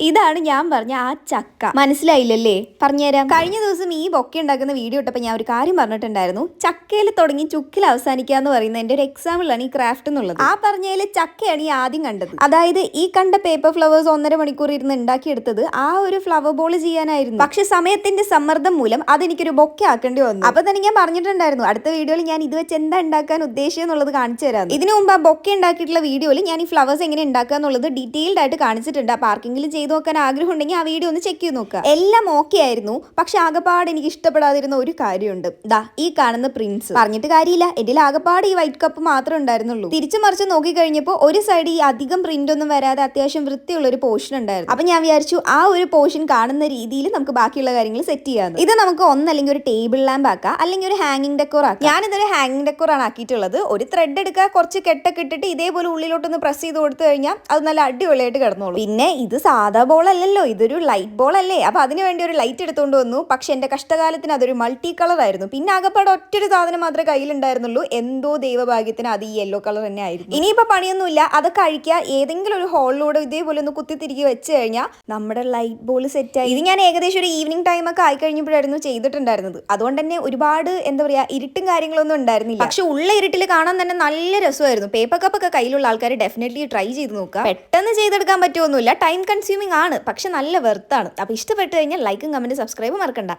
ഇതാണ് ഞാൻ പറഞ്ഞ ആ ചക്ക. മനസ്സിലായില്ലല്ലേ? പറഞ്ഞുതരാം. കഴിഞ്ഞ ദിവസം ഈ ബൊക്കെ ഉണ്ടാക്കുന്ന വീഡിയോ ഇട്ടപ്പോൾ ഞാൻ ഒരു കാര്യം പറഞ്ഞിട്ടുണ്ടായിരുന്നു. ചക്കയിൽ തുടങ്ങി ചുക്കിൽ അവസാനിക്കുക എന്ന് പറയുന്ന എൻ്റെ ഒരു എക്സാമ്പിളാണ് ഈ ക്രാഫ്റ്റ് എന്നുള്ളത്. ആ പറഞ്ഞതിൽ ചക്കയാണ് ഈ ആദ്യം കണ്ടത്. അതായത് ഈ കണ്ട പേപ്പർ ഫ്ലവേഴ്സ് 1.5 മണിക്കൂർ ഇരുന്ന് ഉണ്ടാക്കിയെടുത്തത് ആ ഒരു ഫ്ലവർ ബോൾ ചെയ്യാനായിരുന്നു. പക്ഷെ സമയത്തിന്റെ സമ്മർദ്ദം മൂലം അതെനിക്കൊരു ബൊക്കെ ആക്കേണ്ടി വന്നു. അപ്പൊ തന്നെ ഞാൻ പറഞ്ഞിട്ടുണ്ടായിരുന്നു അടുത്ത വീഡിയോയിൽ ഞാൻ ഇത് വെച്ച് എന്താ ഉണ്ടാക്കാൻ ഉദ്ദേശിച്ചത് എന്നുള്ളത് കാണിച്ചു തരാം. ഇതിനു മുമ്പ് ആ ബൊക്കെ ഉണ്ടാക്കിയിട്ടുള്ള വീഡിയോയിൽ ഞാൻ ഈ ഫ്ലവേഴ്സ് എങ്ങനെ ഉണ്ടാക്കുക എന്നുള്ളത് ഡീറ്റെയിൽഡ് ആയിട്ട് കാണിച്ചിട്ടുണ്ട്. അപ്പൊ ആർക്കെങ്കിലും ചെയ്ത് നോക്കാൻ ആഗ്രഹം ഉണ്ടെങ്കിൽ ആ വീഡിയോ ഒന്ന് ചെക്ക് ചെയ്ത് നോക്കുക. എല്ലാം ഓക്കെ ആയിരുന്നു. പക്ഷെ ആകപ്പാട് എനിക്ക് ഇഷ്ടപ്പെടാതിരുന്ന ഒരു കാര്യമുണ്ട്. ദാ ഈ കാണുന്ന പ്രിന്റ്സ്. പറഞ്ഞിട്ട് കാര്യമില്ല, എന്റെ ആകപ്പാട് ഈ വൈറ്റ് കപ്പ് മാത്രമേ ഉണ്ടായിരുന്നുള്ളൂ. തിരിച്ചു മറിച്ച് നോക്കി കഴിഞ്ഞപ്പോൾ ഒരു സൈഡ് ഈ അധികം പ്രിന്റ് ഒന്നും വരാതെ അത്യാവശ്യം വൃത്തിയുള്ള ഒരു പോർഷൻ ഉണ്ടായിരുന്നു. അപ്പൊ ഞാൻ വിചാരിച്ചു ആ ഒരു പോർഷൻ കാണുന്ന രീതിയിൽ നമുക്ക് ബാക്കിയുള്ള കാര്യങ്ങൾ സെറ്റ് ചെയ്യാം. ഇത് നമുക്ക് ഒന്നല്ലെങ്കിൽ ഒരു ടേബിൾ ലാമ്പ് ആക്കാം, അല്ലെങ്കിൽ ഒരു ഹാങ്ങിങ് ഡെക്കോർ ആക്കാം. ഞാനിതൊരു ഹാങ്ങിങ് ഡെക്കോർ ആണ് ആക്കിയിട്ടുള്ളത്. ഒരു ത്രെഡ് എടുക്കുക, കുറച്ച് കെട്ടൊക്കെ ഇട്ടിട്ട് ഇതേപോലെ ഉള്ളിലോട്ടൊന്ന് പ്രസ് ചെയ്ത് കൊടുത്തു കഴിഞ്ഞാൽ അത് നല്ല അടിപൊളിയായിട്ട് കിടന്നോളൂ. പിന്നെ ഇത് സാധാ ബോൾ അല്ലല്ലോ, ഇതൊരു ലൈറ്റ് ബോൾ അല്ലേ. അപ്പൊ അതിന് വേണ്ടി ഒരു ലൈറ്റ് എടുത്തുകൊണ്ട് വന്നു. പക്ഷെ എന്റെ കഷ്ടകാലത്തിന് അതൊരു മൾട്ടി കളർ ആയിരുന്നു. പിന്നെ ആകപ്പാടെ ഒറ്റൊരു സാധനം മാത്രമേ കയ്യിലുണ്ടായിരുന്നുള്ളൂ. എന്തോ ദൈവഭാഗ്യത്തിന് അത് ഈ യെല്ലോ കളർ തന്നെ ആയിരുന്നു. ഇനിയിപ്പോ പണിയൊന്നുമില്ല, അത് കഴിക്കുക. ഏതെങ്കിലും ഒരു ഹോളിലൂടെ ഇതേപോലെ ഒന്ന് കുത്തി തിരികെ വെച്ച് കഴിഞ്ഞാൽ നമ്മുടെ ലൈറ്റ് ബോൾ സെറ്റായി. ഇത് ഞാൻ ഏകദേശം ഒരു ഈവനിങ് ടൈം ഒക്കെ ആയി കഴിഞ്ഞപ്പോഴായിരുന്നു ചെയ്തിട്ടുണ്ടായിരുന്നത്. അതുകൊണ്ട് തന്നെ ഒരുപാട് എന്താ പറയാ ഇരുട്ടും കാര്യങ്ങളൊന്നും ഉണ്ടായിരുന്നില്ല. പക്ഷെ ഉള്ള ഇരുട്ടിൽ കാണാൻ തന്നെ നല്ല രസമായിരുന്നു. പേപ്പർ കപ്പ് ഒക്കെ കയ്യിലുള്ള ആൾക്കാർ ഡെഫിനറ്റ്ലി ട്രൈ ചെയ്ത് നോക്കുക. പെട്ടെന്ന് ചെയ്തെടുക്കാൻ പറ്റുമൊന്നുമില്ല, ടൈം കൺസ്യൂമിംഗ് ആണ്, പക്ഷെ നല്ല വെർത്താണ്. അപ്പൊ ഇഷ്ടപ്പെട്ടു കഴിഞ്ഞാൽ ലൈക്കും കമന്റും സബ്സ്ക്രൈബും മറക്കണ്ട.